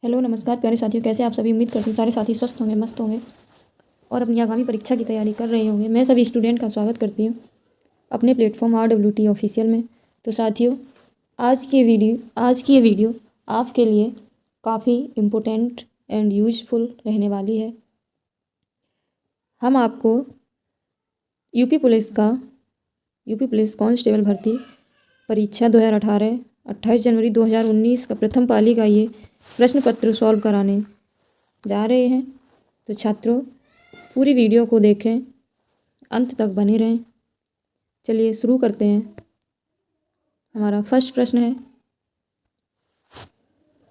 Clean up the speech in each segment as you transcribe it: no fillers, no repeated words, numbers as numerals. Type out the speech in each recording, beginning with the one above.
Hello नमस्कार प्यारे साथियों, कैसे आप सभी। उम्मीद करती हूँ सारे साथी स्वस्थ होंगे, मस्त होंगे और अपनी आगामी परीक्षा की तैयारी कर रहे होंगे। मैं सभी स्टूडेंट का स्वागत करती हूँ अपने प्लेटफॉर्म RWT ऑफिशियल में। तो साथियों, आज की ये वीडियो आपके लिए काफ़ी इम्पोर्टेंट एंड यूजफुल रहने वाली है। हम आपको यूपी पुलिस कांस्टेबल भर्ती परीक्षा 2018 28 जनवरी 2019 का प्रथम पाली का ये प्रश्न पत्र सॉल्व कराने जा रहे हैं। तो छात्रों, पूरी वीडियो को देखें, अंत तक बने रहें। चलिए शुरू करते हैं। हमारा फर्स्ट प्रश्न है,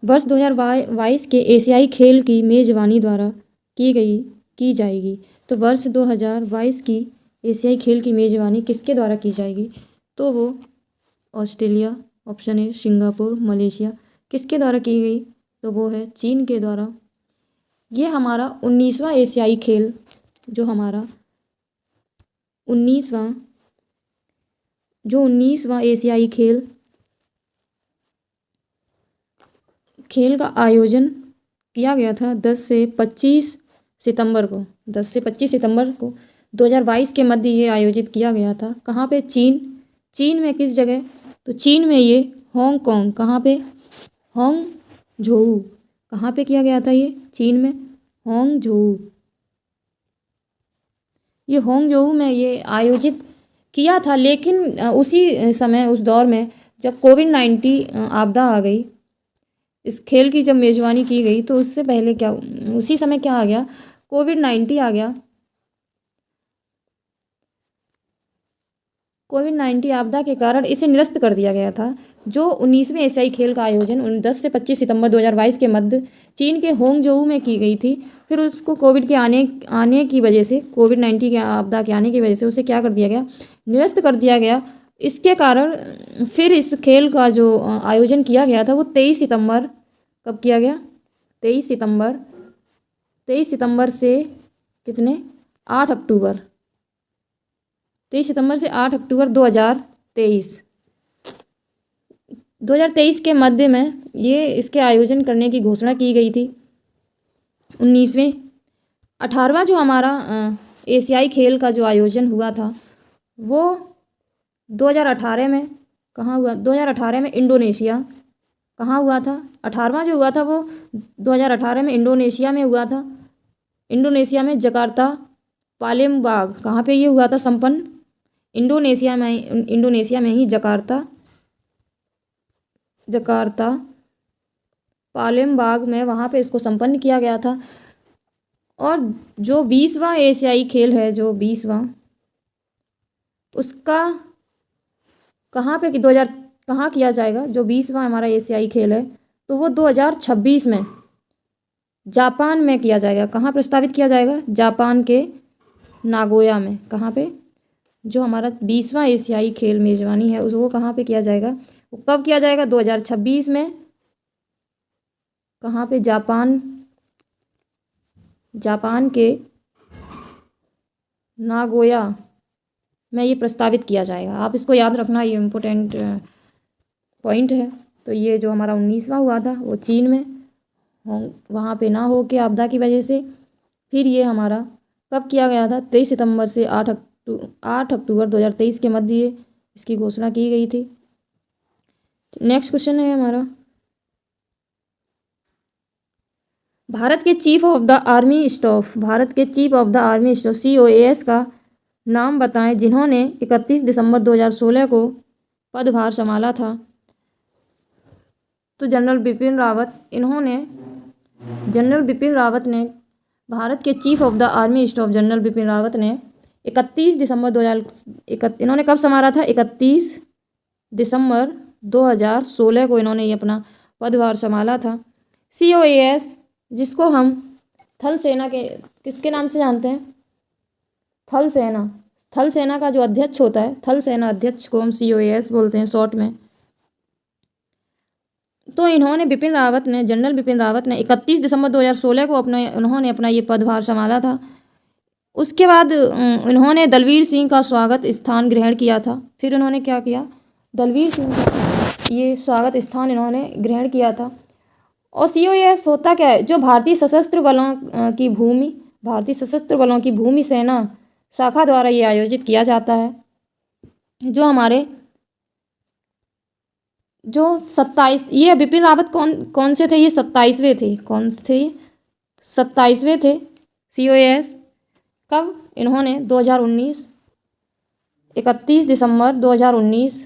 वर्ष 2022 के एशियाई खेल की मेज़बानी द्वारा की जाएगी। तो वर्ष 2022 की एशियाई खेल की मेज़बानी किसके द्वारा की जाएगी? तो वो Australia, option A Singapore, Malaysia. किसके द्वारा की गई? तो वो है चीन के द्वारा। ये हमारा 19वां एशियाई खेल, जो हमारा 19वां एशियाई खेल का आयोजन किया गया था 10 से 25 सितंबर को 2022 के मध्य ये आयोजित किया गया था। कहाँ पे? चीन में। किस जगह? तो चीन में ये हांगकांग। कहाँ पे? हांगझोऊ। कहाँ पे किया गया था ये? चीन में हांगझोऊ। ये हांगझोऊ में ये आयोजित किया था, लेकिन उसी समय, उस दौर में जब कोविड-19 आपदा आ गई, इस खेल की जब मेज़बानी की गई, तो उससे पहले उसी समय क्या आ गया? कोविड-19 आ गया। कोविड-19 आपदा के कारण इसे निरस्त कर दिया गया था। जो 19वें एशियाई खेल का आयोजन 10 से 25 सितंबर 2022 के मध्य चीन के हांगझोऊ में की गई थी। फिर उसको कोविड-19 की आपदा के आने की वजह से उसे क्या कर दिया गया? निरस्त कर दिया गया। इसके कारण फिर इस खेल का जो आयोजन किया गया था वो 23 सितंबर, कब किया गया? 23 सितंबर से कितने? 8 अक्टूबर 23 सितंबर से 8 अक्टूबर 2023 के मध्य में ये इसके आयोजन करने की घोषणा की गई थी। 18वां जो हमारा एशियाई खेल का जो आयोजन हुआ था वो 2018 में कहाँ हुआ? 2018 में इंडोनेशिया। कहाँ हुआ था? 18वां जो हुआ था वो 2018 में इंडोनेशिया में हुआ था। इंडोनेशिया में जकार्ता, पालेमबांग। कहाँ पे ये हुआ था संपन्न? इंडोनेशिया में ही जकार्ता पालेमबांग में, वहाँ पे इसको संपन्न किया गया था। और जो 20वां एशियाई खेल है, जो 20वां, उसका कहाँ पे कहाँ किया जाएगा? जो 20वां हमारा एशियाई खेल है, तो वो 2026 में जापान में किया जाएगा। कहाँ प्रस्तावित किया जाएगा? जापान के नागोया में। कहाँ पे? जो हमारा 20वां एशियाई खेल मेज़बानी है वो कहाँ पे किया जाएगा? वो कब किया जाएगा? 2026 में। कहाँ पे? जापान के नागोया में ये प्रस्तावित किया जाएगा। आप इसको याद रखना, ये इम्पोर्टेंट पॉइंट है। तो ये जो हमारा 19वां हुआ था वो चीन में, वहाँ पे ना हो के आपदा की वजह से। फिर ये हमारा कब किया गया था? 23 सितंबर से 8 अक्टूबर 2023 के मध्य ये इसकी घोषणा की गई थी। नेक्स्ट क्वेश्चन है हमारा, भारत के chief of the army staff COAS का नाम बताएं जिन्होंने 31 दिसंबर 2016 को पदभार संभाला था। तो जनरल बिपिन रावत ने भारत के chief of the army staff general Bipin Rawat ने 31 दिसंबर 2001 इन्होंने कब संभाला था? 31 दिसंबर 2016 को इन्होंने ये अपना पदभार संभाला था। COAS, जिसको हम थल सेना के किसके नाम से जानते हैं? थल सेना का जो अध्यक्ष होता है, थल सेना अध्यक्ष को हम COAS बोलते हैं शॉर्ट में। तो जनरल बिपिन रावत ने 31 दिसंबर 2016 को उन्होंने अपना ये पदभार संभाला था। उसके बाद इन्होंने दलवीर सिंह का स्वागत स्थान ग्रहण किया था। फिर उन्होंने क्या किया? दलवीर सिंह का ये स्वागत स्थान इन्होंने ग्रहण किया था। और COAS होता क्या है? जो भारतीय सशस्त्र बलों की भूमि सेना शाखा द्वारा ये आयोजित किया जाता है। जो हमारे जो 27 ये बिपिन रावत कौन से थे? ये 27वें थे। कौन से थे? 27वें थे COAS। कब? इन्होंने 2019 31 दिसंबर 2019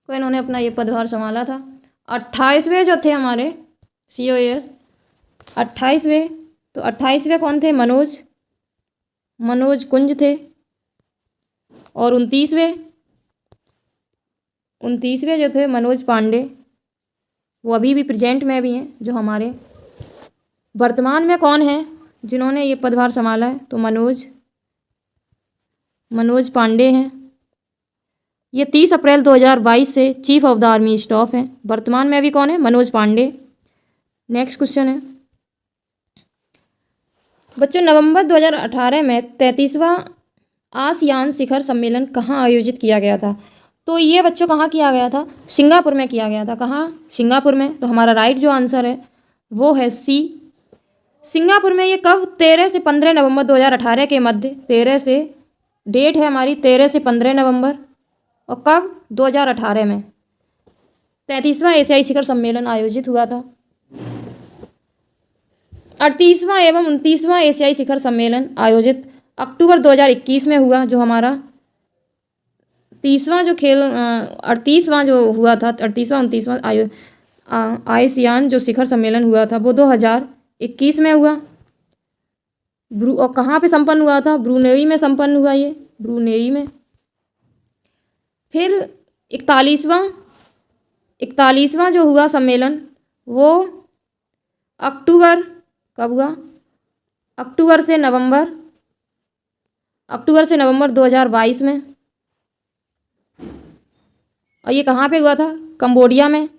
को इन्होंने अपना ये पदभार संभाला था। 28वें जो थे हमारे COAS 28वें, तो 28वें कौन थे? मनोज कुंज थे। और 29वें जो थे मनोज पांडे, वो अभी भी प्रेजेंट में भी हैं। जो हमारे वर्तमान में कौन है जिन्होंने ये पदभार संभाला है? तो मनोज पांडे हैं। ये 30 अप्रैल 2022 से chief of the army staff हैं। वर्तमान में अभी कौन है? मनोज पांडे। नेक्स्ट क्वेश्चन है बच्चों, नवंबर 2018 में 33वां आसियान शिखर सम्मेलन कहाँ आयोजित किया गया था? तो ये बच्चों कहाँ किया गया था? सिंगापुर में किया गया था। कहाँ? सिंगापुर में। तो हमारा राइट जो आंसर है वो है C, सिंगापुर में। ये कब? 13 से 15 नवंबर 2018 के मध्य। 13 से डेट है हमारी 13 से 15 नवंबर। और कब? 2018 में 33वां एशियाई शिखर सम्मेलन आयोजित हुआ था। 38वां एवं 29वां एशियाई शिखर सम्मेलन आयोजित अक्टूबर 2021 में हुआ। जो हमारा 38वां जो हुआ था, 38वां 29वां आसियान जो शिखर सम्मेलन हुआ था वो 2021 में हुआ। और कहाँ पे संपन्न हुआ था? ब्रुनेई में संपन्न हुआ। ये ब्रुनेई में। फिर 41वां जो हुआ सम्मेलन वो अक्टूबर, कब हुआ? अक्टूबर से नवंबर 2022 में। और ये कहाँ पे हुआ था? कंबोडिया में।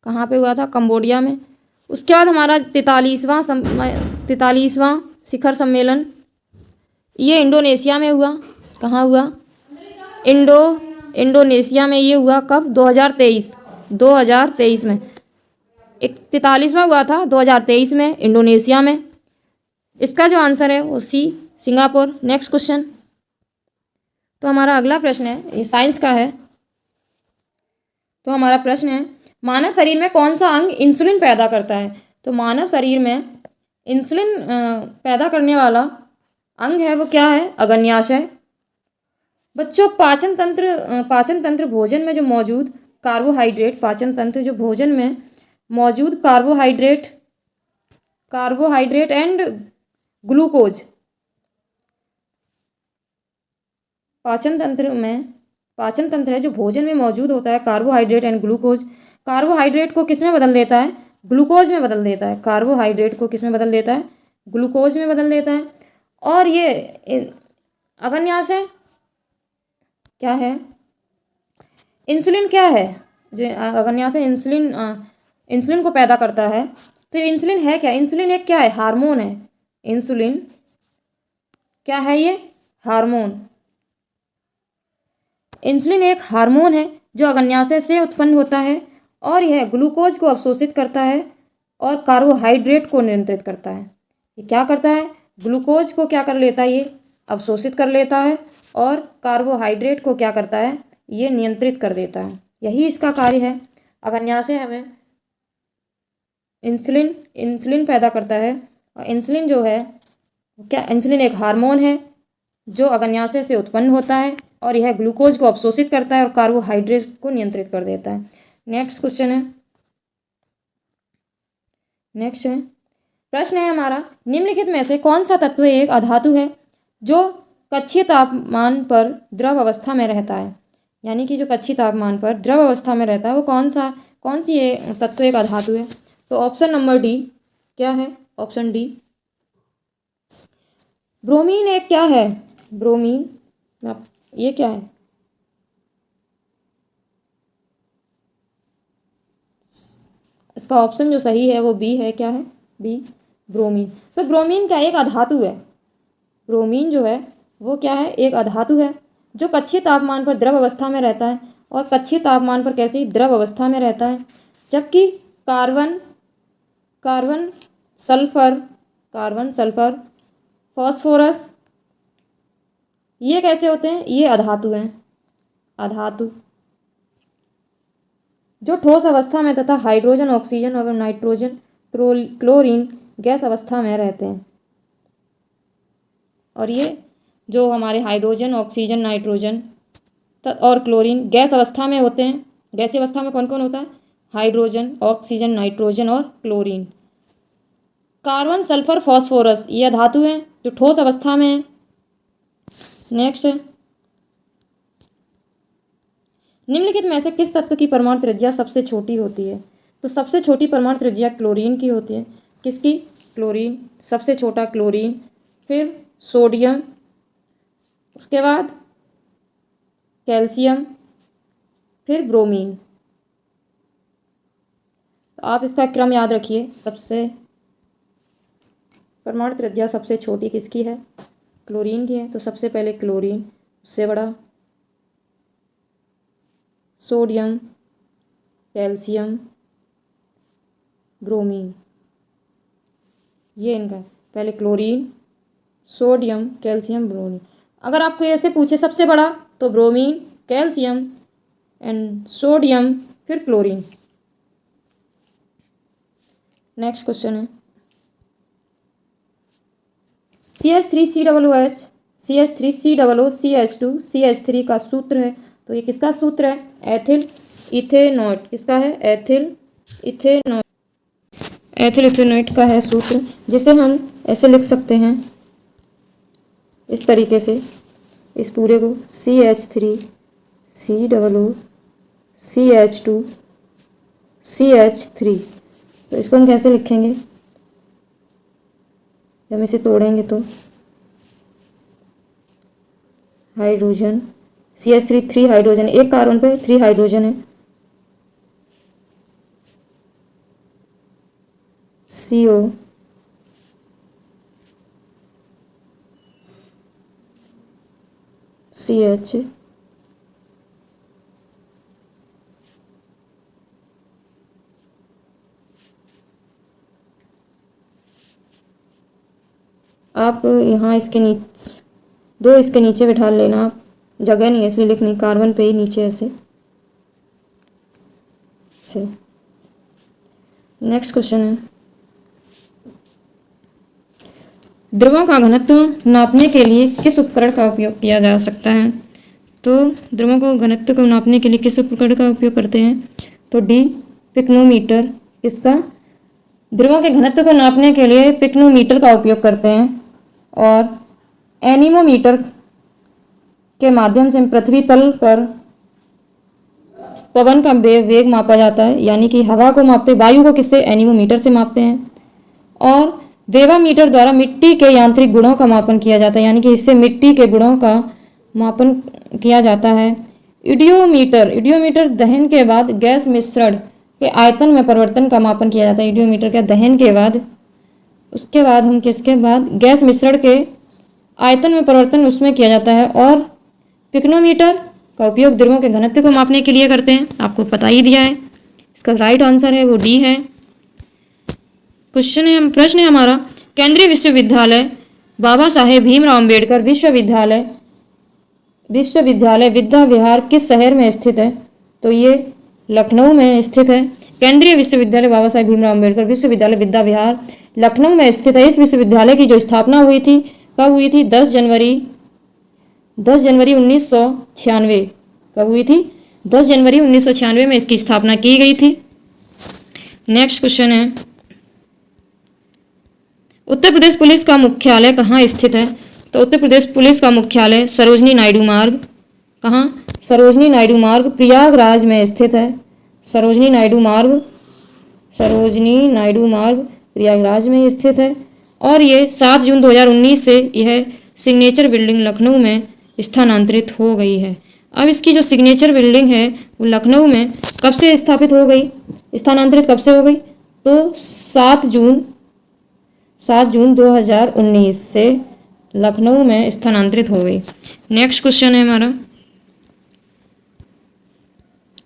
कहाँ पे हुआ था? कंबोडिया में। उसके बाद हमारा 43वां शिखर सम्मेलन ये इंडोनेशिया में हुआ। कहाँ हुआ? इंडोनेशिया में ये हुआ। कब? 2023 में। 43वां हुआ था 2023 में इंडोनेशिया में। इसका जो आंसर है वो C, सिंगापुर। Next question. तो हमारा अगला प्रश्न है, ये साइंस का है। तो हमारा प्रश्न है, मानव शरीर में कौन सा अंग इंसुलिन पैदा करता है? तो मानव शरीर में इंसुलिन पैदा करने वाला अंग है वो क्या है? अग्न्याशय। बच्चों, पाचन तंत्र भोजन में जो मौजूद कार्बोहाइड्रेट, पाचन तंत्र जो भोजन में मौजूद कार्बोहाइड्रेट एंड ग्लूकोज, पाचन तंत्र है जो भोजन में मौजूद होता है कार्बोहाइड्रेट एंड ग्लूकोज। कार्बोहाइड्रेट को किस में बदल देता है? ग्लूकोज में बदल देता है। कार्बोहाइड्रेट को किस में बदल देता है? ग्लूकोज में बदल देता है। और ये अग्न्याशय क्या है? इंसुलिन क्या है? जो अग्न्याशय इंसुलिन को पैदा करता है। तो ये इंसुलिन है क्या? इंसुलिन एक क्या है? हार्मोन है। इंसुलिन क्या है? ये हार्मोन। इंसुलिन एक हार्मोन है जो अग्न्याशय से उत्पन्न होता है और यह ग्लूकोज को अवशोषित करता है और कार्बोहाइड्रेट को नियंत्रित करता है। ये क्या करता है? ग्लूकोज को क्या कर लेता है? ये अवशोषित कर लेता है और कार्बोहाइड्रेट को क्या करता है? ये नियंत्रित कर देता है। यही इसका कार्य है। अग्न्याशय हमें इंसुलिन पैदा करता है। और इंसुलिन जो है क्या? इंसुलिन एक हार्मोन है जो अग्न्याशय से उत्पन्न होता है और यह ग्लूकोज को अवशोषित करता है और कार्बोहाइड्रेट को नियंत्रित कर देता है। नेक्स्ट क्वेश्चन है, प्रश्न है हमारा, निम्नलिखित में से कौन सा तत्व एक अधातु है जो कक्षीय तापमान पर द्रव अवस्था में रहता है? यानी कि जो कक्षीय तापमान पर द्रव अवस्था में रहता है वो कौन सी तत्व एक अधातु है? तो ऑप्शन नंबर डी क्या है? ऑप्शन डी ब्रोमीन एक क्या है? ब्रोमीन ये क्या है? इसका ऑप्शन जो सही है वो बी है। क्या है? B, bromine. तो ब्रोमीन क्या? एक अधातु है। ब्रोमीन जो है वो क्या है? एक अधातु है जो कक्षीय तापमान पर द्रव अवस्था में रहता है और कक्षीय तापमान पर कैसी द्रव अवस्था में रहता है। जबकि कार्बन सल्फर फास्फोरस ये कैसे होते हैं, ये अधातु हैं, अधातु जो ठोस अवस्था में तथा हाइड्रोजन ऑक्सीजन और नाइट्रोजन क्लोरीन गैस अवस्था में रहते हैं। और ये जो हमारे हाइड्रोजन ऑक्सीजन नाइट्रोजन और क्लोरीन गैस अवस्था में होते हैं। गैसीय अवस्था में कौन कौन होता है, हाइड्रोजन ऑक्सीजन नाइट्रोजन और क्लोरीन। कार्बन सल्फर फास्फोरस ये धातु हैं जो ठोस अवस्था में है। नेक्स्ट है, निम्नलिखित में से किस तत्व की परमाणु त्रिज्या सबसे छोटी होती है। तो सबसे छोटी परमाणु त्रिज्या क्लोरीन की होती है। किसकी, क्लोरीन, सबसे छोटा क्लोरीन, फिर सोडियम, उसके बाद कैल्शियम, फिर ब्रोमीन। तो आप इसका क्रम याद रखिए। सबसे परमाणु त्रिज्या सबसे छोटी किसकी है, क्लोरीन की है। तो सबसे पहले क्लोरीन, उससे बड़ा सोडियम, कैल्शियम, ब्रोमीन, ये इनका पहले क्लोरीन, सोडियम, कैल्शियम, ब्रोमीन। अगर आपको ऐसे पूछे सबसे बड़ा तो ब्रोमीन, कैल्शियम एंड सोडियम, फिर क्लोरीन। नेक्स्ट क्वेश्चन है CH3COOH CH3COO CH2CH3 का सूत्र है। तो ये किसका सूत्र है, एथिल इथेनॉइट। किसका है, एथिल इथेनॉइट का है सूत्र, जिसे हम ऐसे लिख सकते हैं इस तरीके से, इस पूरे को CH3COO CH2 CH3। तो इसको हम कैसे लिखेंगे, हम इसे तोड़ेंगे तो हाइड्रोजन CH3 3 हाइड्रोजन, एक कार्बन पे 3 हाइड्रोजन है, CO CH आप यहाँ इसके नीचे दो इसके नीचे बिठा लेना, आप जगह नहीं है इसलिए लिखनी, कार्बन पे ही नीचे ऐसे से। नेक्स्ट क्वेश्चन है, द्रवों का घनत्व नापने के लिए किस उपकरण का उपयोग किया जा सकता है। तो द्रवों को घनत्व को नापने के लिए किस उपकरण का उपयोग करते हैं, तो डी पिक्नोमीटर। किसका, द्रवों के घनत्व को नापने के लिए पिक्नोमीटर का उपयोग करते हैं। और एनीमोमीटर के माध्यम से पृथ्वी तल पर पवन का वेग मापा जाता है, यानी कि हवा को मापते, वायु को किससे, एनीमोमीटर से मापते हैं। और वेवामीटर द्वारा मिट्टी के यांत्रिक गुणों का मापन किया जाता है, यानी कि इससे मिट्टी के गुणों का मापन किया जाता है। इडियोमीटर दहन के बाद गैस मिश्रण के आयतन में परिवर्तन का मापन किया जाता है। इडियोमीटर के दहन के बाद, उसके बाद हम किसके बाद, गैस मिश्रण के आयतन में परिवर्तन उसमें किया जाता है। और पिक्नोमीटर का उपयोग द्रवों के घनत्व को मापने के लिए करते हैं, आपको पता ही दिया है। इसका राइट आंसर है वो डी है। प्रश्न है हमारा, केंद्रीय विश्वविद्यालय बाबा साहेब भीमराव अम्बेडकर विश्वविद्यालय विद्या विहार किस शहर में स्थित है। तो ये लखनऊ में स्थित है। केंद्रीय विश्वविद्यालय बाबा साहेब भीमराव अम्बेडकर विश्वविद्यालय विद्या विहार लखनऊ में स्थित है। इस विश्वविद्यालय की जो स्थापना हुई थी, कब हुई थी, 10 जनवरी 1996। कब हुई थी, 10 जनवरी 1996 में इसकी स्थापना की गई थी। नेक्स्ट क्वेश्चन है, उत्तर प्रदेश पुलिस का मुख्यालय कहाँ स्थित है। तो उत्तर प्रदेश पुलिस का मुख्यालय सरोजनी नायडू मार्ग, कहाँ, सरोजनी नायडू मार्ग प्रयागराज में स्थित है। सरोजनी नायडू मार्ग प्रयागराज में स्थित है। और ये 7 जून 2019 से यह सिग्नेचर बिल्डिंग लखनऊ में स्थानांतरित हो गई है। अब इसकी जो सिग्नेचर बिल्डिंग है वो लखनऊ में कब से स्थापित हो गई, स्थानांतरित कब से हो गई, तो 7 जून 2019 से लखनऊ में स्थानांतरित हो गई। नेक्स्ट क्वेश्चन है हमारा,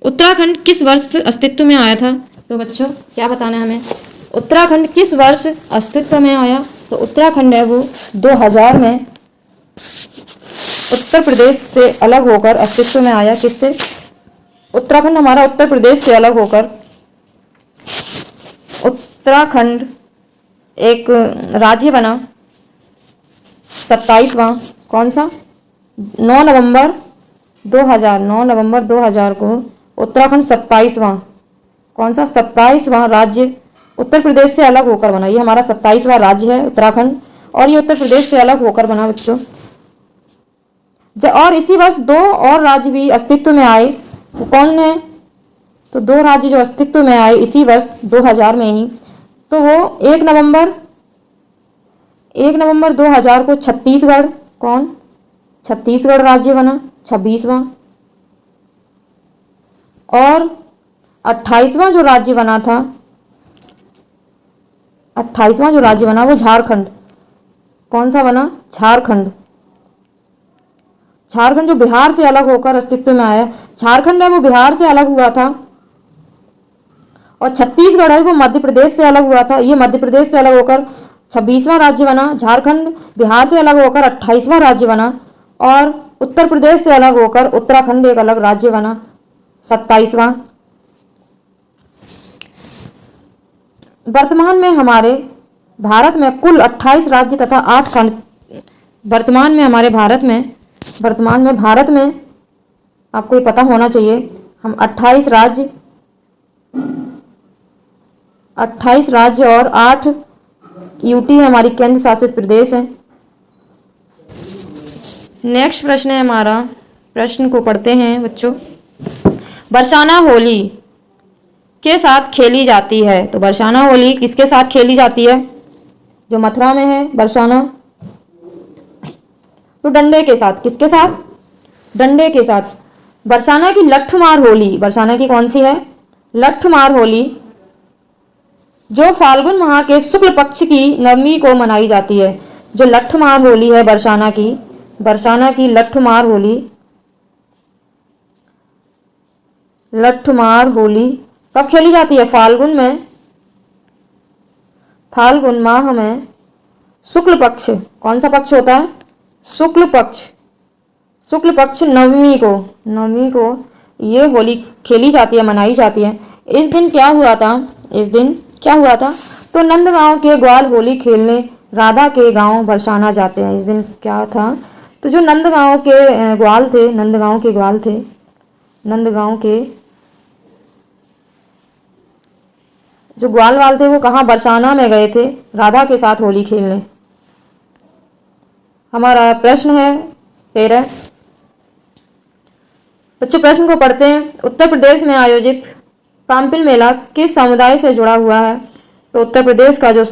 उत्तराखंड किस वर्ष अस्तित्व में आया था? तो बच्चों क्या बताना है हमें, उत्तराखंड किस वर्ष अस्तित्व में आया? तो उत्तराखंड है वो 2000 में उत्तर प्रदेश से अलग होकर अस्तित्व में आया। किससे? उत्तराखंड हमारा उत्तर प्रदेश से अलग होकर उत्तराखंड एक राज्य बना। 27वां कौन सा? 9 नवंबर 2000 को उत्तराखंड 27वां कौन सा? 27वां राज्य उत्तर प्रदेश से अलग होकर बना। ये हमारा 27वां राज्य है उत्तराखंड, और ये उत्तर प्रदेश से अलग होकर बना बच्चों। और इसी वर्ष 2 और राज्य भी अस्तित्व में आए। वो कौन है? तो 2 राज्य जो अस्तित्व में आए इसी वर्ष 2000 में ही, तो वो 1 नवंबर 2000 को छत्तीसगढ़, कौन? छत्तीसगढ़ राज्य बना 26वां। और 28वां जो राज्य बना था, 28वां जो राज्य बना वो झारखंड। कौन सा बना? झारखंड। झारखंड जो बिहार से अलग होकर अस्तित्व में आया। झारखंड है वो बिहार से अलग हुआ था, और छत्तीसगढ़ है वो मध्य प्रदेश से अलग हुआ था। ये मध्य प्रदेश से अलग होकर 26वां राज्य बना। झारखंड बिहार से अलग होकर 28वां राज्य बना, और उत्तर प्रदेश से अलग होकर उत्तराखंड एक अलग राज्य बना 27वां। वर्तमान में हमारे भारत में कुल 28 राज्य तथा 8 केंद्र। वर्तमान में भारत में आपको ये पता होना चाहिए, हम 28 राज्य और 8 यूटी हमारी केंद्र शासित प्रदेश हैं। नेक्स्ट प्रश्न है हमारा, प्रश्न को पढ़ते हैं बच्चों। बरसाना होली के साथ खेली जाती है। तो बरसाना होली किसके साथ खेली जाती है? जो मथुरा में है बरसाना, तो डंडे के साथ। किसके साथ? डंडे के साथ। बरसाना की लठमार होली, बरसाना की कौन सी है? लठमार होली, जो फाल्गुन माह के शुक्ल पक्ष की नवमी को मनाई जाती है। जो लठमार होली है बरसाना की लठमार होली कब खेली जाती है? फाल्गुन माह में शुक्ल पक्ष, कौन सा पक्ष होता है? शुक्ल पक्ष नवमी को ये होली खेली जाती है, मनाई जाती है। इस दिन क्या हुआ था? तो नंदगांव के ग्वाल होली खेलने राधा के गांव बरसाना जाते हैं। इस दिन क्या था? तो जो नंदगांव के ग्वाल थे, जो ग्वाल वाल थे वो कहाँ? बरसाना में गए थे राधा के साथ होली खेलने। हमारा प्रश्न है 13 बच्चों। प्रश्न को पढ़ते हैं। उत्तर प्रदेश में आयोजित काम्पिल मेला किस समुदाय से जुड़ा हुआ है? तो उत्तर प्रदेश का जो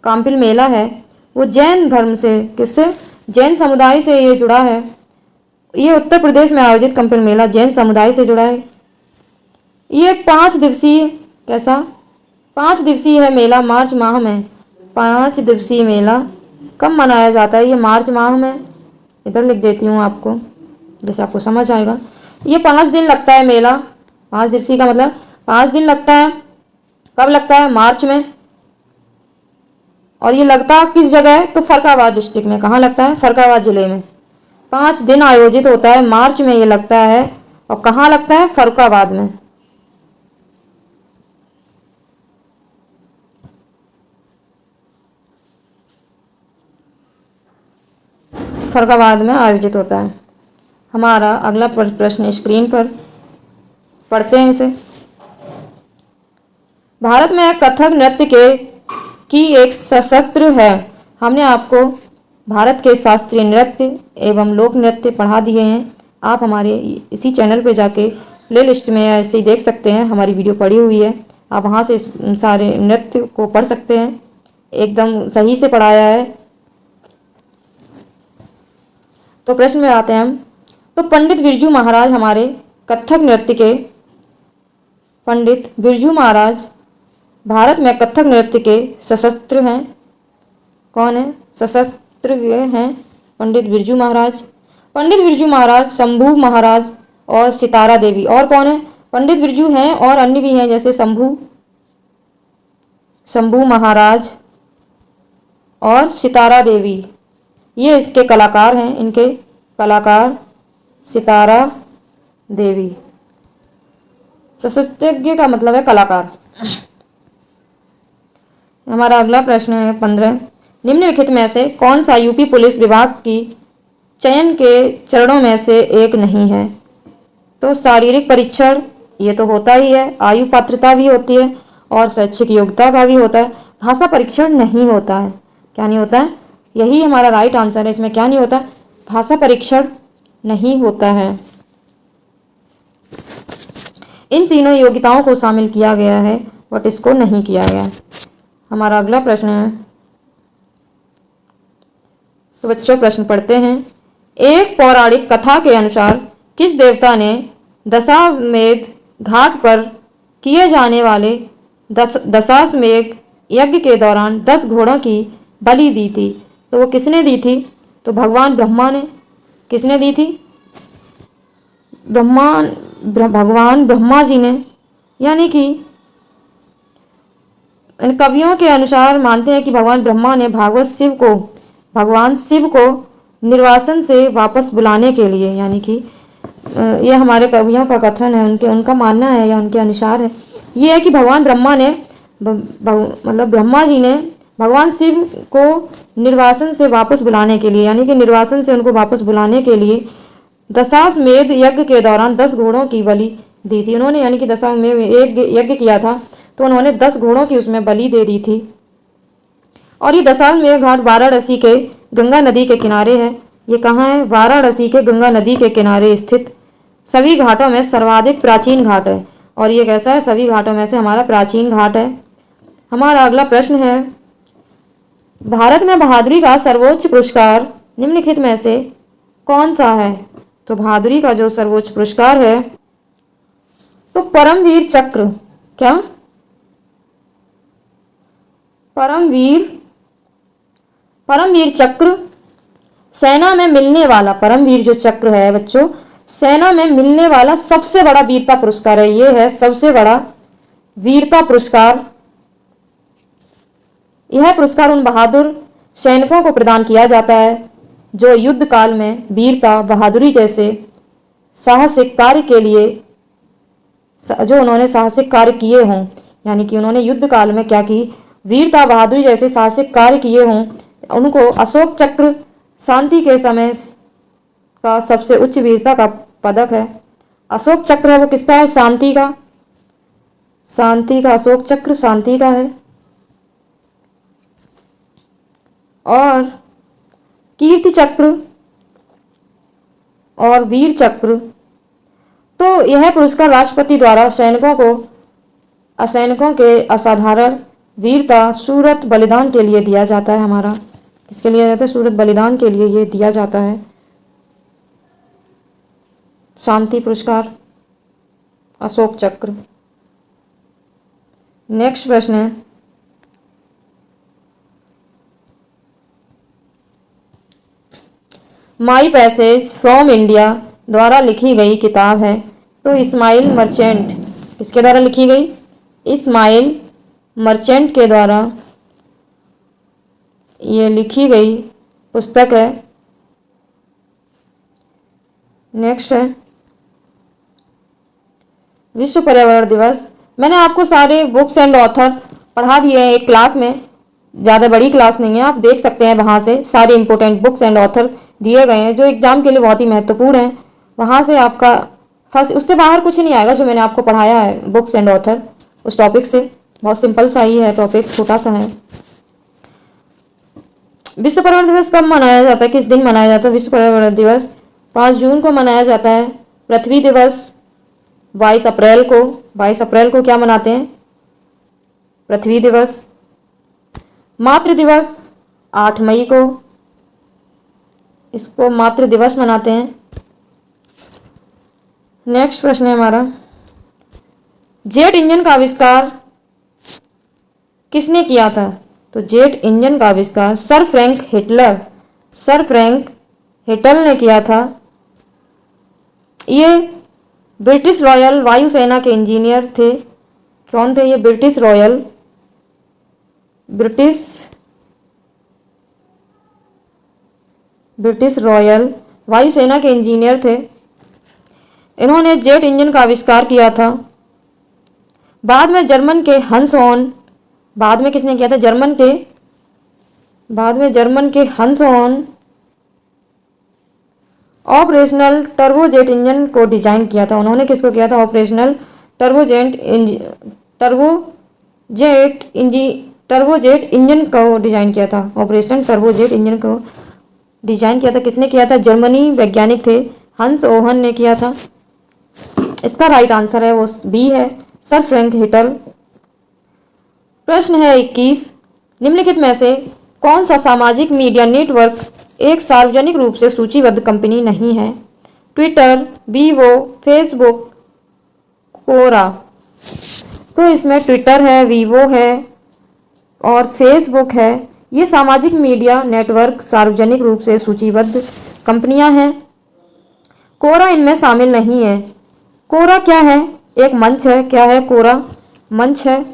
काम्पिल मेला है वो जैन धर्म से, किससे? जैन समुदाय से ये जुड़ा है। ये उत्तर प्रदेश में आयोजित काम्पिल मेला जैन समुदाय से जुड़ा है। ये 5 दिवसीय, कैसा? 5 दिवसीय है मेला मार्च माह में। 5 दिवसीय मेला कब मनाया जाता है? ये मार्च माह में। इधर लिख देती हूँ आपको, जैसे आपको समझ आएगा। ये 5 दिन लगता है मेला। 5 दिवसीय का मतलब 5 दिन लगता है। कब लगता है? मार्च में। और ये लगता किस जगह है? तो फरुखाबाद डिस्ट्रिक्ट में। कहाँ लगता है? फरुखाबाद जिले में। 5 दिन आयोजित होता है, मार्च में ये लगता है। और कहाँ लगता है? फरुखाबाद में। फरुखाबाद में आयोजित होता है। हमारा अगला प्रश्न स्क्रीन पर पढ़ते हैं इसे। भारत में कथक नृत्य की एक सशस्त्र है। हमने आपको भारत के शास्त्रीय नृत्य एवं लोक नृत्य पढ़ा दिए हैं। आप हमारे इसी चैनल पे जाके प्लेलिस्ट में ऐसे ही देख सकते हैं, हमारी वीडियो पड़ी हुई है। आप वहाँ से सारे नृत्य को पढ़ सकते हैं, एकदम सही से पढ़ाया है। तो प्रश्न में आते हैं हम। तो पंडित बिरजू महाराज हमारे कथक नृत्य के, पंडित बिरजू महाराज भारत में कथक नृत्य के सशस्त्र हैं। कौन है? सशस्त्र हैं पंडित बिरजू महाराज। पंडित बिरजू महाराज शंभू महाराज और सितारा देवी। और कौन है? पंडित बिरजू हैं और अन्य भी हैं जैसे शंभू महाराज और सितारा देवी। ये इसके कलाकार हैं, इनके कलाकार सितारा देवी। शस्त्रज्ञ का मतलब है कलाकार। हमारा अगला प्रश्न है 15। निम्नलिखित में से कौन सा यूपी पुलिस विभाग की चयन के चरणों में से एक नहीं है? तो शारीरिक परीक्षण ये तो होता ही है, आयु पात्रता भी होती है और शैक्षिक योग्यता का भी होता है। भाषा परीक्षण नहीं होता है। क्या नहीं होता है? यही हमारा राइट आंसर है। इसमें क्या नहीं होता? भाषा परीक्षण नहीं होता है। इन तीनों योग्यताओं को शामिल किया गया है बट इसको नहीं किया गया। हमारा अगला प्रश्न है, तो बच्चों प्रश्न पढ़ते हैं। एक पौराणिक कथा के अनुसार किस देवता ने दशाश्वमेध घाट पर किए जाने वाले दशाश्वमेध यज्ञ के दौरान 10 घोड़ों की बलि दी थी? तो वो किसने दी थी? तो भगवान ब्रह्मा ने। किसने दी थी? भगवान ब्रह्मा जी ने। यानी कि इन कवियों के अनुसार मानते हैं कि भगवान ब्रह्मा ने भगवान शिव को निर्वासन से वापस बुलाने के लिए, यानी कि ये हमारे कवियों का कथन है, उनका मानना है या उनके अनुसार है, ये है कि भगवान ब्रह्मा ने मतलब ब्रह्मा जी ने भगवान शिव को निर्वासन से वापस बुलाने के लिए, यानी कि निर्वासन से उनको वापस बुलाने के लिए दशाश्वमेध यज्ञ के दौरान 10 घोड़ों की बलि दी थी उन्होंने। यानी कि दशाश्वमेध यज्ञ किया था तो उन्होंने 10 घोड़ों की उसमें बलि दे दी थी। और ये दशाश्वमेध घाट वाराणसी के गंगा नदी के किनारे है। ये कहाँ है? वाराणसी के गंगा नदी के किनारे स्थित सभी घाटों में सर्वाधिक प्राचीन घाट है। और ये कैसा है? सभी घाटों में से हमारा प्राचीन घाट है। हमारा अगला प्रश्न है, भारत में बहादुरी का सर्वोच्च पुरस्कार निम्नलिखित में से कौन सा है? तो बहादुरी का जो सर्वोच्च पुरस्कार है तो परमवीर चक्र। क्या? परमवीर चक्र सेना में मिलने वाला, परमवीर जो चक्र है बच्चों, सेना में मिलने वाला सबसे बड़ा वीरता पुरस्कार है। ये है सबसे बड़ा वीरता पुरस्कार। यह पुरस्कार उन बहादुर सैनिकों को प्रदान किया जाता है जो युद्ध काल में वीरता, बहादुरी जैसे साहसिक कार्य के लिए, जो उन्होंने साहसिक कार्य किए हों, यानी कि उन्होंने युद्ध काल में क्या की, वीरता, बहादुरी जैसे साहसिक कार्य किए हों, उनको अशोक चक्र शांति के समय का सबसे उच्च वीरता का पदक है। अशोक चक्र है वो किसका है? शांति का। अशोक चक्र शांति का है। और कीर्ति चक्र और वीर चक्र, तो यह पुरस्कार राष्ट्रपति द्वारा सैनिकों के असाधारण वीरता, शूरत, बलिदान के लिए दिया जाता है। हमारा किसके लिए जाता है? शूरत, बलिदान के लिए ये दिया जाता है शांति पुरस्कार, अशोक चक्र। नेक्स्ट प्रश्न है, माई पैसेज फ्रॉम इंडिया द्वारा लिखी गई किताब है। तो इस्माइल मर्चेंट किसके द्वारा लिखी गई? इस्माइल मर्चेंट के द्वारा ये लिखी गई पुस्तक है। नेक्स्ट है विश्व पर्यावरण दिवस। मैंने आपको सारे बुक्स एंड ऑथर पढ़ा दिए हैं एक क्लास में, ज़्यादा बड़ी क्लास नहीं है, आप देख सकते हैं वहाँ से सारे इंपॉर्टेंट बुक्स एंड ऑथर दिए गए हैं जो एग्जाम के लिए बहुत ही महत्वपूर्ण हैं। वहाँ से आपका फर्स्ट, उससे बाहर कुछ नहीं आएगा जो मैंने आपको पढ़ाया है बुक्स एंड ऑथर, उस टॉपिक से। बहुत सिंपल सा ही है टॉपिक, छोटा सा है। विश्व पर्यावरण दिवस कब मनाया जाता है? किस दिन मनाया जाता है विश्व पर्यावरण दिवस? 5 जून को मनाया जाता है। पृथ्वी दिवस 22 अप्रैल को। 22 अप्रैल को क्या मनाते हैं? पृथ्वी दिवस। मातृ दिवस 8 मई को, इसको मातृ दिवस मनाते हैं। नेक्स्ट प्रश्न है हमारा, जेट इंजन का आविष्कार किसने किया था? तो जेट इंजन का आविष्कार सर फ्रैंक हिटल ने किया था। ये ब्रिटिश रॉयल वायुसेना के इंजीनियर थे। कौन थे ये? ब्रिटिश रॉयल वायुसेना के इंजीनियर थे। इन्होंने जेट इंजन का आविष्कार किया था। बाद में जर्मन के हंस ऑन, बाद में किसने किया था? जर्मन के हंस ऑन ऑपरेशनल टर्बोजेट इंजन को डिजाइन किया था। उन्होंने किसको किया था? ऑपरेशनल टर्बोजेट इंजन को डिजाइन किया था। ऑपरेशन टर्बोजेट इंजन को डिजाइन किया था। किसने किया था? जर्मनी वैज्ञानिक थे, हंस ओहन ने किया था। इसका राइट आंसर है वो बी है, सर फ्रैंक हिटल। प्रश्न है 21, निम्नलिखित में से कौन सा सामाजिक मीडिया नेटवर्क एक सार्वजनिक रूप से सूचीबद्ध कंपनी नहीं है? ट्विटर, वीवो, फेसबुक, कोरा। तो इसमें ट्विटर है, वीवो है और फेसबुक है। ये सामाजिक मीडिया नेटवर्क सार्वजनिक रूप से सूचीबद्ध कंपनियां हैं। कोरा इनमें शामिल नहीं है। कोरा क्या है? एक मंच है। क्या है कोरा? मंच है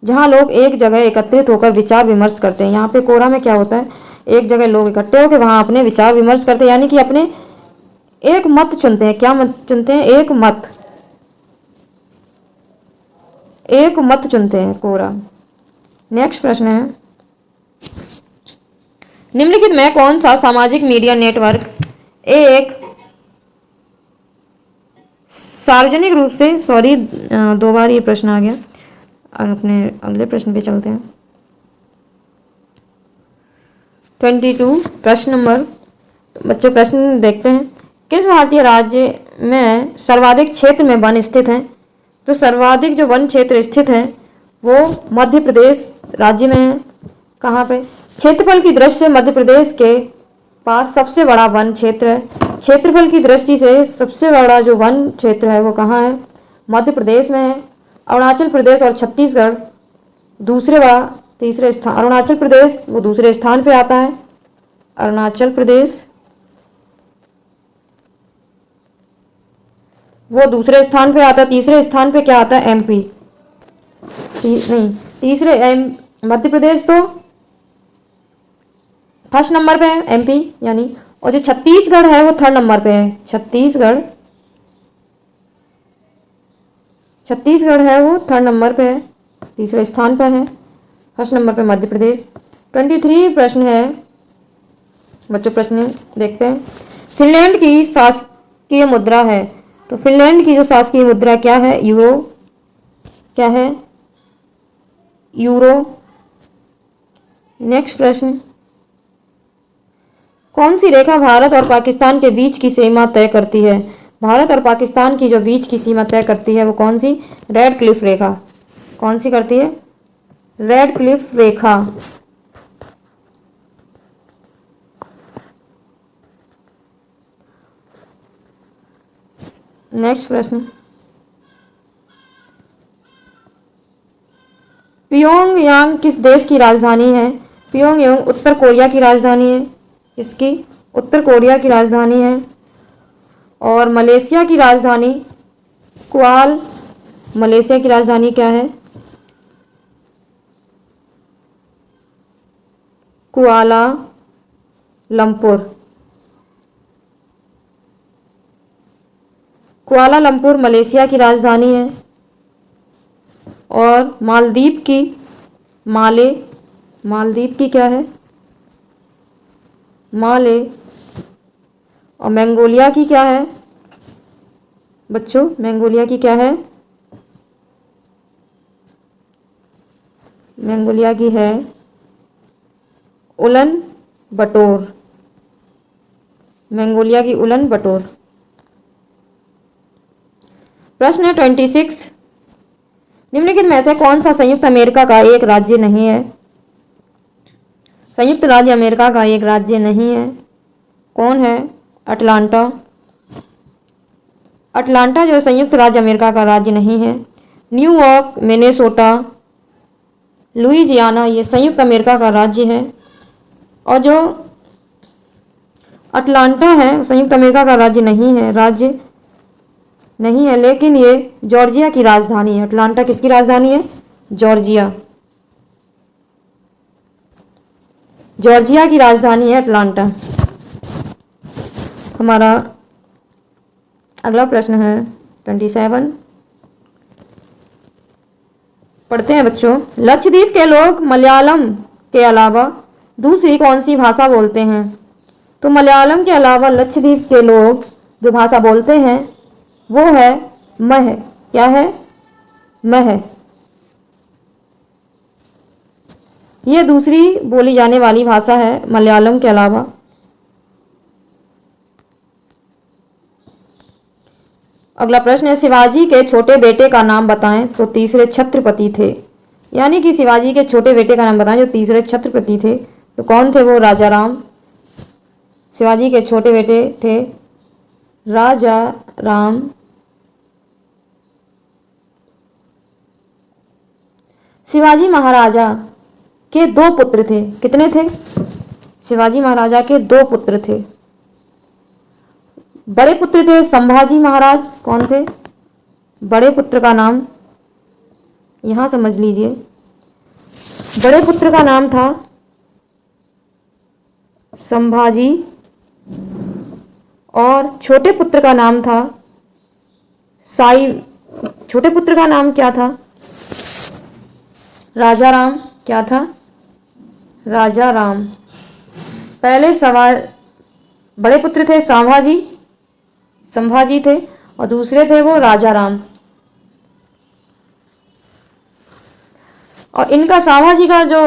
जहां लोग एक जगह एकत्रित होकर विचार विमर्श करते हैं। यहाँ पे कोरा में क्या होता है? एक जगह लोग इकट्ठे होकर वहां अपने विचार विमर्श करते हैं, यानी कि अपने एक मत चुनते हैं। क्या मत चुनते हैं? एक मत चुनते हैं, कोरा। नेक्स्ट प्रश्न है, निम्नलिखित में कौन सा सामाजिक मीडिया नेटवर्क एक सार्वजनिक रूप से, दो बार ये प्रश्न आ गया। अपने अगले प्रश्न पे चलते हैं। 22 प्रश्न नंबर, बच्चों प्रश्न देखते हैं। किस भारतीय राज्य में सर्वाधिक क्षेत्र में वन स्थित हैं? तो सर्वाधिक जो वन क्षेत्र स्थित है वो मध्य प्रदेश राज्य में है। कहाँ पे? क्षेत्रफल की दृष्टि से मध्य प्रदेश के पास सबसे बड़ा वन क्षेत्र है। क्षेत्रफल की दृष्टि से सबसे बड़ा जो वन क्षेत्र है वो कहाँ है? मध्य प्रदेश में है। अरुणाचल प्रदेश और छत्तीसगढ़ तीसरे स्थान। अरुणाचल प्रदेश वो दूसरे स्थान पे आता है। अरुणाचल प्रदेश वो दूसरे स्थान पे आता है। तीसरे स्थान पे क्या आता है? एमपी। मध्य प्रदेश तो फर्स्ट नंबर पे है, एमपी यानी। और जो छत्तीसगढ़ है वो थर्ड नंबर पे है। छत्तीसगढ़ है वो थर्ड नंबर पे है, तीसरे स्थान पर है। फर्स्ट नंबर पे मध्य प्रदेश। 23 प्रश्न है बच्चों, प्रश्न देखते हैं। फिनलैंड की शासकीय मुद्रा है। तो फिनलैंड की जो शासकीय मुद्रा क्या है? यूरो। क्या है? यूरो। नेक्स्ट प्रश्न, कौन सी रेखा भारत और पाकिस्तान के बीच की सीमा तय करती है? भारत और पाकिस्तान की जो बीच की सीमा तय करती है वो कौन सी? रेड क्लिफ रेखा। कौन सी करती है? रेड क्लिफ रेखा। नेक्स्ट प्रश्न, प्योंगयांग किस देश की राजधानी है? प्योंगयांग उत्तर कोरिया की राजधानी है। इसकी उत्तर कोरिया की राजधानी है। और मलेशिया की राजधानी मलेशिया की राजधानी क्या है? कुआला लंपुर मलेशिया की राजधानी है। और मालदीव की क्या है? माले। और मंगोलिया की क्या है बच्चों? मंगोलिया की क्या है? मंगोलिया की है उलन बटोर। मंगोलिया की उलन बटोर। प्रश्न है 26, निम्नलिखित में से कौन सा संयुक्त अमेरिका का एक राज्य नहीं है? संयुक्त राज्य अमेरिका का एक राज्य नहीं है। कौन है? अटलांटा। अटलांटा जो संयुक्त राज्य अमेरिका का राज्य नहीं है। न्यूयॉर्क, मिनेसोटा, लुइजियाना ये संयुक्त अमेरिका का राज्य है। और जो अटलांटा है संयुक्त अमेरिका का राज्य नहीं है। राज्य नहीं है, लेकिन ये जॉर्जिया की राजधानी है। अटलांटा किसकी राजधानी है? जॉर्जिया। जॉर्जिया की राजधानी है अटलांटा। हमारा अगला प्रश्न है 27, पढ़ते हैं बच्चों। लक्षद्वीप के लोग मलयालम के अलावा दूसरी कौन सी भाषा बोलते हैं? तो मलयालम के अलावा लक्षद्वीप के लोग जो भाषा बोलते हैं वो है मह। क्या है? मह। ये दूसरी बोली जाने वाली भाषा है मलयालम के अलावा। अगला प्रश्न है शिवाजी के छोटे बेटे का नाम बताएं। तो तीसरे छत्रपति थे, यानी कि शिवाजी के छोटे बेटे का नाम बताएं जो तीसरे छत्रपति थे। तो कौन थे वो? राजा राम। शिवाजी के छोटे बेटे थे राजा राम। शिवाजी महाराजा के दो पुत्र थे। कितने थे? शिवाजी महाराजा के दो पुत्र थे। बड़े पुत्र थे संभाजी महाराज। कौन थे? बड़े पुत्र का नाम यहां समझ लीजिए। बड़े पुत्र का नाम था संभाजी और छोटे पुत्र का नाम था साई। छोटे पुत्र का नाम क्या था? राजा राम। क्या था? राजा राम। पहले बड़े पुत्र थे संभाजी थे और दूसरे थे वो राजा राम। और इनका संभाजी का जो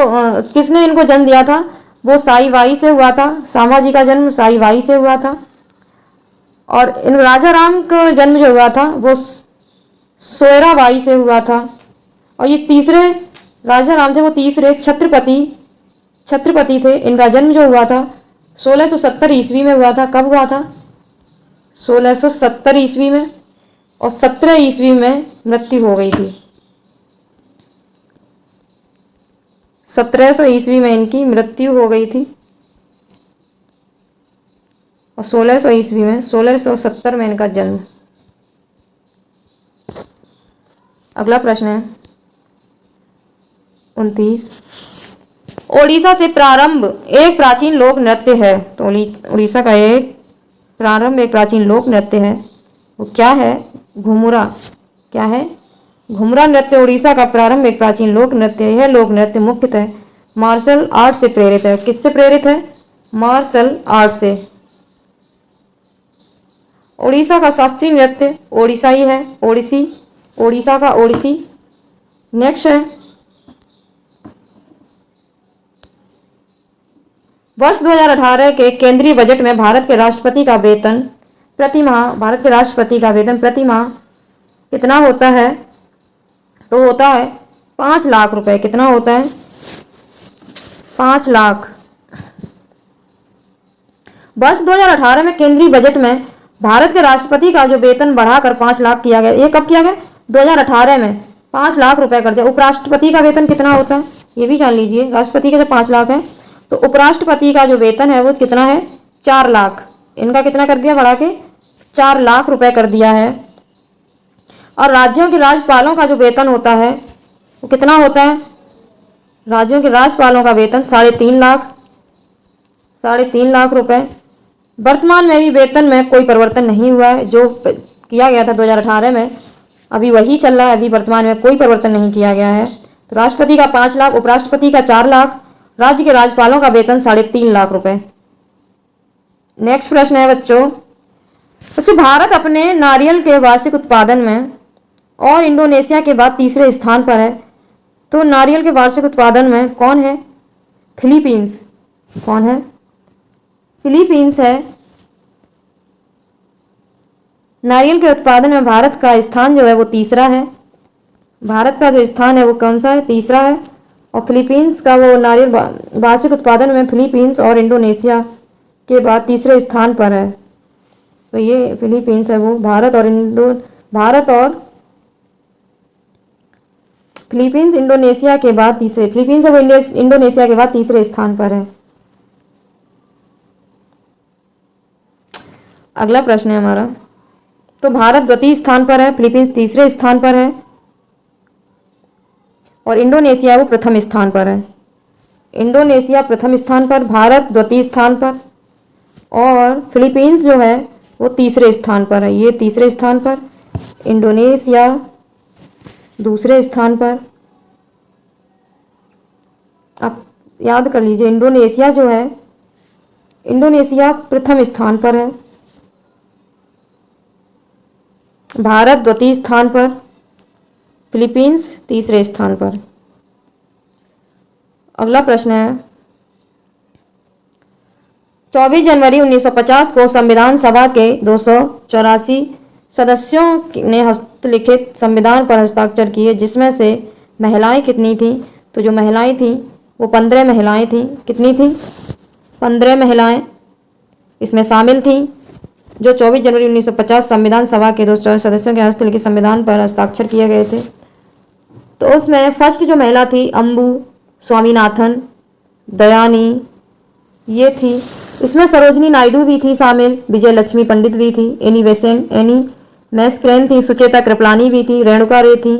किसने इनको जन्म दिया था? वो साई बाई से हुआ था। संभाजी का जन्म साई बाई से हुआ था। और इन राजा राम का जन्म जो हुआ था वो सोयरा बाई से हुआ था। और ये तीसरे राजा राम थे वो तीसरे छत्रपति थे। इनका जन्म जो हुआ था 1670 ईस्वी में हुआ था। कब हुआ था? 1670 ईस्वी में। और 17 ईस्वी में मृत्यु हो गई थी। 1700 ईस्वी में इनकी मृत्यु हो गई थी और 1600 ईस्वी में 1670 में इनका जन्म। अगला प्रश्न है 29, ओडिशा से प्रारंभ एक प्राचीन लोक नृत्य है। तो उड़ीसा का एक प्राचीन लोक नृत्य है, वो क्या है? घुमुरा। क्या है? घुमुरा नृत्य उड़ीसा का प्रारंभ एक प्राचीन लोक नृत्य है। यह लोक नृत्य मुख्यतः मार्शल आर्ट से प्रेरित है। किससे प्रेरित है? मार्शल आर्ट से। उड़ीसा का शास्त्रीय नृत्य ओडिशाई है, ओडिसी। उड़ीसा का ओडिसी। नेक्स्ट है वर्ष 2018 के केंद्रीय बजट में भारत के राष्ट्रपति का वेतन प्रति माह कितना होता है? तो होता है 5 लाख रुपए। कितना होता है? 5 लाख। वर्ष 2018 में केंद्रीय बजट में भारत के राष्ट्रपति का जो वेतन बढ़ाकर 5 लाख किया गया। ये कब किया गया? 2018 में 5 लाख रुपए कर दिया। उपराष्ट्रपति का वेतन कितना होता है ये भी जान लीजिए। राष्ट्रपति का जो 5 लाख है तो उपराष्ट्रपति का जो वेतन है वो कितना है? 4 लाख। इनका कितना कर दिया? बढ़ा के 4 लाख रुपए कर दिया है। और राज्यों के राज्यपालों का जो वेतन होता है वो कितना होता है? राज्यों के राज्यपालों का वेतन 3.5 लाख रुपए। वर्तमान में भी वेतन में कोई परिवर्तन नहीं हुआ है। जो किया गया था 2018 में अभी वही चल रहा है। अभी वर्तमान में कोई परिवर्तन नहीं किया गया है। तो राष्ट्रपति का 5 लाख, उपराष्ट्रपति का 4 लाख, राज्य के राज्यपालों का वेतन 3.5 लाख रुपए। नेक्स्ट प्रश्न है बच्चों, भारत अपने नारियल के वार्षिक उत्पादन में और इंडोनेशिया के बाद तीसरे स्थान पर है। तो नारियल के वार्षिक उत्पादन में कौन है? फिलीपींस। कौन है? फिलीपींस है। नारियल के उत्पादन में भारत का स्थान जो है वो तीसरा है। भारत का जो स्थान है वो कौन सा है? तीसरा है। और फिलीपींस का वो नारियल वार्षिक उत्पादन में फिलीपींस और इंडोनेशिया के बाद तीसरे स्थान पर है। तो ये फिलीपींस है वो। भारत और फिलीपींस इंडोनेशिया के बाद तीसरे, फिलीपींस है वो इंडोनेशिया के बाद तीसरे स्थान पर है। अगला प्रश्न है हमारा तो भारत द्वितीय स्थान पर है, फिलीपींस तीसरे स्थान पर है और इंडोनेशिया वो प्रथम स्थान पर है। इंडोनेशिया प्रथम स्थान पर, भारत द्वितीय स्थान पर और फिलीपींस जो है वो तीसरे स्थान पर है। ये तीसरे स्थान पर, इंडोनेशिया दूसरे स्थान पर। आप याद कर लीजिए, इंडोनेशिया जो है, इंडोनेशिया प्रथम स्थान पर है, भारत द्वितीय स्थान पर, फिलीपींस तीसरे स्थान पर। अगला प्रश्न है, 24 जनवरी 1950 को संविधान सभा के 284 सदस्यों ने हस्तलिखित संविधान पर हस्ताक्षर किए, जिसमें से महिलाएं कितनी थीं? तो जो महिलाएं थीं वो 15 महिलाएं थीं। कितनी थीं? 15 महिलाएं इसमें शामिल थीं, जो 24 जनवरी 1950 संविधान सभा के 284 सदस्यों के हस्तलिखित संविधान पर हस्ताक्षर किए गए थे। तो उसमें फर्स्ट जो महिला थी अम्बू स्वामीनाथन दयानी, ये थी। इसमें सरोजनी नायडू भी थी शामिल, विजय लक्ष्मी पंडित भी थी, एनी बेसेंट, एनी मैस्क्रेन थी, सुचेता कृपलानी भी थी, रेणुका रे थी,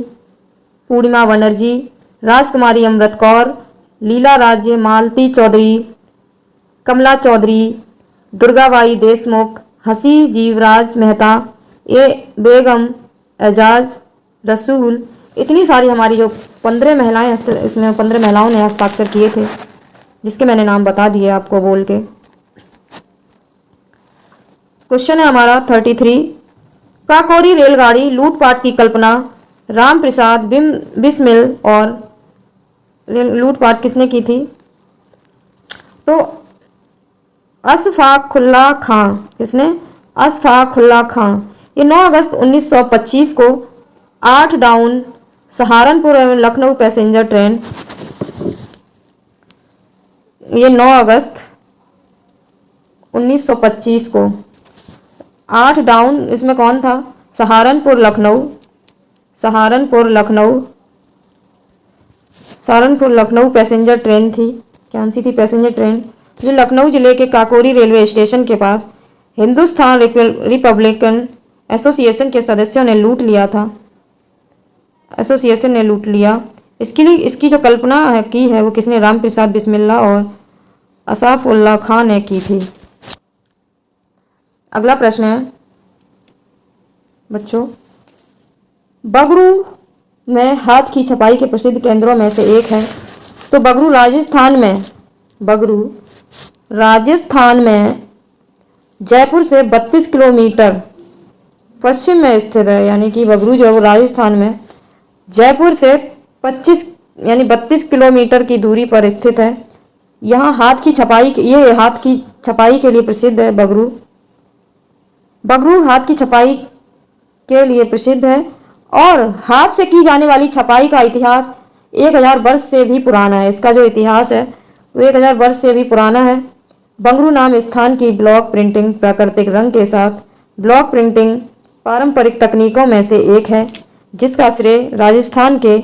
पूर्णिमा बनर्जी, राजकुमारी अमृत कौर, लीला राज्य मालती चौधरी, कमला चौधरी, दुर्गाबाई देशमुख, हंसी जीवराज मेहता, ए बेगम एजाज रसूल। इतनी सारी हमारी जो 15 महिलाएं, इसमें 15 महिलाओं ने हस्ताक्षर किए थे, जिसके मैंने नाम बता दिए आपको बोल के। क्वेश्चन है हमारा 33, काकोरी रेलगाड़ी लूटपाट की कल्पना राम प्रसाद बिस्मिल और लूटपाट किसने की थी? तो अशफाकुल्ला खां। किसने? अशफाकुल्ला खां। ये 9 अगस्त 1925 को 8 डाउन सहारनपुर एवं लखनऊ पैसेंजर ट्रेन, ये 9 अगस्त 1925 को 8 डाउन, इसमें कौन था? सहारनपुर लखनऊ, सहारनपुर लखनऊ पैसेंजर ट्रेन थी। कौन सी थी? पैसेंजर ट्रेन, जो लखनऊ जिले के काकोरी रेलवे स्टेशन के पास हिंदुस्तान रिपब्लिकन एसोसिएशन के सदस्यों ने लूट लिया था। एसोसिएशन ने लूट लिया। इसकी जो कल्पना है की है वो किसने? राम प्रसाद बिस्मिल्ला और अशफाकुल्ला खां ने की थी। अगला प्रश्न है बच्चों, बगरू में हाथ की छपाई के प्रसिद्ध केंद्रों में से एक है। तो बगरू राजस्थान में जयपुर से 32 किलोमीटर पश्चिम में स्थित है। यानी कि बगरू जो है वो राजस्थान में जयपुर से 32 किलोमीटर की दूरी पर स्थित है। यहाँ हाथ की छपाई के लिए प्रसिद्ध है। बगरू हाथ की छपाई के लिए प्रसिद्ध है और हाथ से की जाने वाली छपाई का इतिहास 1000 वर्ष से भी पुराना है। इसका जो इतिहास है वो 1000 वर्ष से भी पुराना है। बंगरू नाम स्थान की ब्लॉक प्रिंटिंग प्राकृतिक रंग के साथ ब्लॉक प्रिंटिंग पारंपरिक तकनीकों में से एक है, जिसका श्रेय राजस्थान के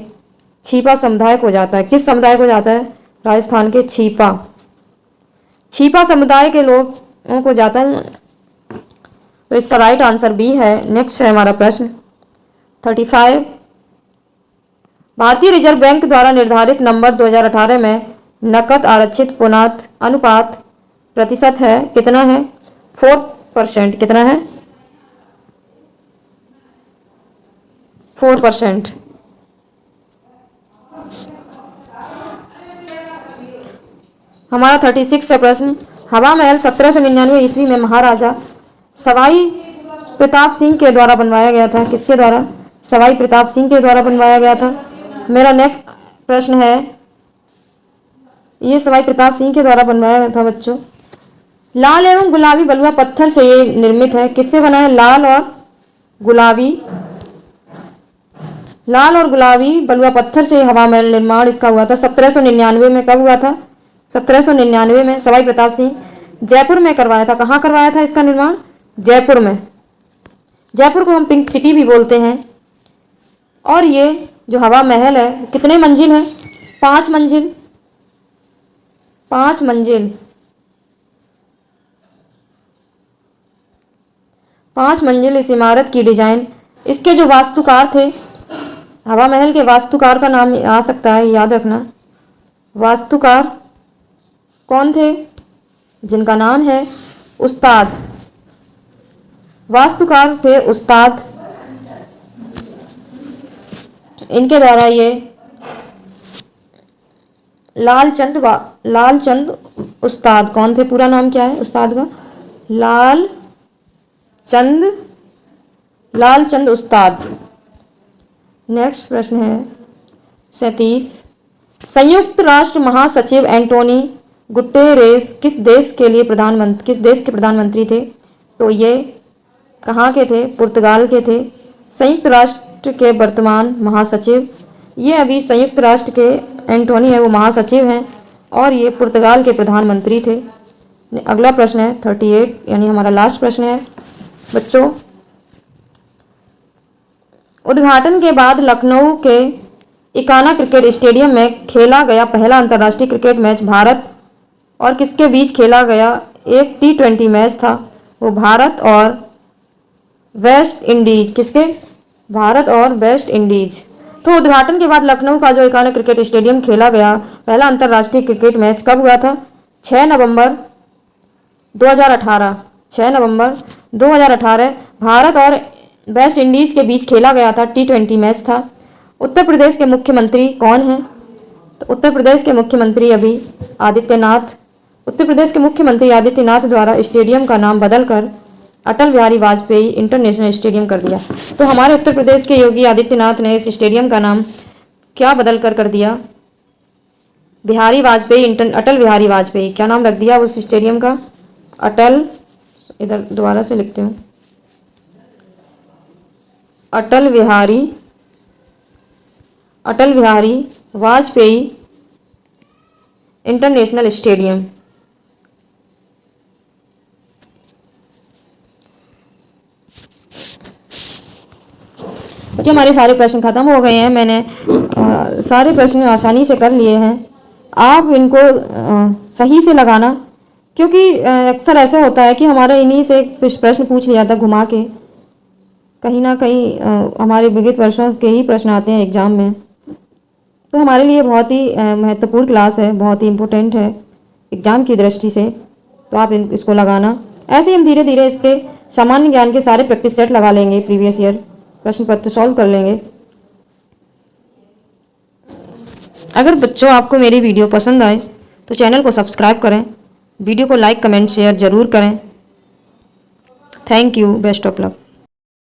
छीपा समुदाय को जाता है। किस समुदाय को जाता है? राजस्थान के छीपा समुदाय के लोगों को जाता है। तो इसका राइट आंसर बी है। नेक्स्ट है हमारा प्रश्न 35, भारतीय रिजर्व बैंक द्वारा निर्धारित नंबर 2018 में नकद आरक्षित पुनः अनुपात प्रतिशत है कितना है? 4%। कितना है? 4%। हमारा 36 है प्रश्न, हवा महल 1799 ईस्वी में महाराजा सवाई प्रताप सिंह के द्वारा बनवाया गया था। किसके द्वारा? सवाई प्रताप सिंह के द्वारा बनवाया गया था। मेरा नेक्स्ट प्रश्न है, ये सवाई प्रताप सिंह के द्वारा बनवाया गया था बच्चों। लाल एवं गुलाबी बलुआ पत्थर से ये निर्मित है। किससे बना है? लाल और गुलाबी बलुआ पत्थर से हवा महल निर्माण इसका हुआ था। 1799 में। कब हुआ था? 1799 में सवाई प्रताप सिंह जयपुर में करवाया था। कहाँ करवाया था इसका निर्माण? जयपुर में। जयपुर को हम पिंक सिटी भी बोलते हैं। और ये जो हवा महल है कितने मंजिल है? 5 मंजिल। 5 मंजिल। 5 मंजिल इस इमारत की डिजाइन, इसके जो वास्तुकार थे, हवा महल के वास्तुकार का नाम आ सकता है, याद रखना। वास्तुकार कौन थे? जिनका नाम है उस्ताद। वास्तुकार थे उस्ताद। इनके द्वारा ये लालचंद उस्ताद कौन थे? पूरा नाम क्या है उस्ताद का? लालचंद उस्ताद। नेक्स्ट प्रश्न है 37। संयुक्त राष्ट्र महासचिव एंटोनी गुटेरेस किस देश के प्रधानमंत्री थे? तो ये कहाँ के थे? पुर्तगाल के थे। संयुक्त राष्ट्र के वर्तमान महासचिव, ये अभी संयुक्त राष्ट्र के एंटोनी है, वो महासचिव हैं और ये पुर्तगाल के प्रधानमंत्री थे। अगला प्रश्न है 38, यानी हमारा लास्ट प्रश्न है बच्चों। उद्घाटन के बाद लखनऊ के इकाना क्रिकेट स्टेडियम में खेला गया पहला अंतर्राष्ट्रीय क्रिकेट मैच भारत और किसके बीच खेला गया? एक T20 मैच था, वो भारत और वेस्ट इंडीज। किसके? भारत और वेस्ट इंडीज। तो उद्घाटन के बाद लखनऊ का जो इकाना क्रिकेट स्टेडियम खेला गया पहला अंतर्राष्ट्रीय क्रिकेट मैच कब हुआ था? 6 नवंबर 2018। 6 नवंबर 2018 भारत और वेस्ट इंडीज़ के बीच खेला गया था, T20 मैच था। उत्तर प्रदेश के मुख्यमंत्री कौन हैं? तो उत्तर प्रदेश के मुख्यमंत्री आदित्यनाथ द्वारा स्टेडियम का नाम बदलकर अटल बिहारी वाजपेयी इंटरनेशनल स्टेडियम कर दिया। तो हमारे उत्तर प्रदेश के योगी आदित्यनाथ ने इस स्टेडियम का नाम क्या बदल कर दिया? अटल बिहारी वाजपेयी। क्या नाम रख दिया उस स्टेडियम का? इधर दोबारा से लिखते हूँ, अटल बिहारी वाजपेयी इंटरनेशनल स्टेडियम। बच्चों हमारे सारे प्रश्न खत्म हो गए हैं। मैंने सारे प्रश्न आसानी से कर लिए हैं। आप इनको सही से लगाना, क्योंकि अक्सर ऐसा होता है कि हमारा इन्हीं से प्रश्न पूछ लिया था घुमा के। कहीं ना कहीं हमारे विगत वर्षों के ही प्रश्न आते हैं एग्ज़ाम में। तो हमारे लिए बहुत ही महत्वपूर्ण क्लास है, बहुत ही इम्पोर्टेंट है एग्ज़ाम की दृष्टि से। तो आप इसको लगाना। ऐसे ही हम धीरे धीरे इसके सामान्य ज्ञान के सारे प्रैक्टिस सेट लगा लेंगे, प्रीवियस ईयर प्रश्न पत्र सॉल्व कर लेंगे। अगर बच्चों आपको मेरी वीडियो पसंद आए तो चैनल को सब्सक्राइब करें, वीडियो को लाइक कमेंट शेयर ज़रूर करें। Thank you, best of luck.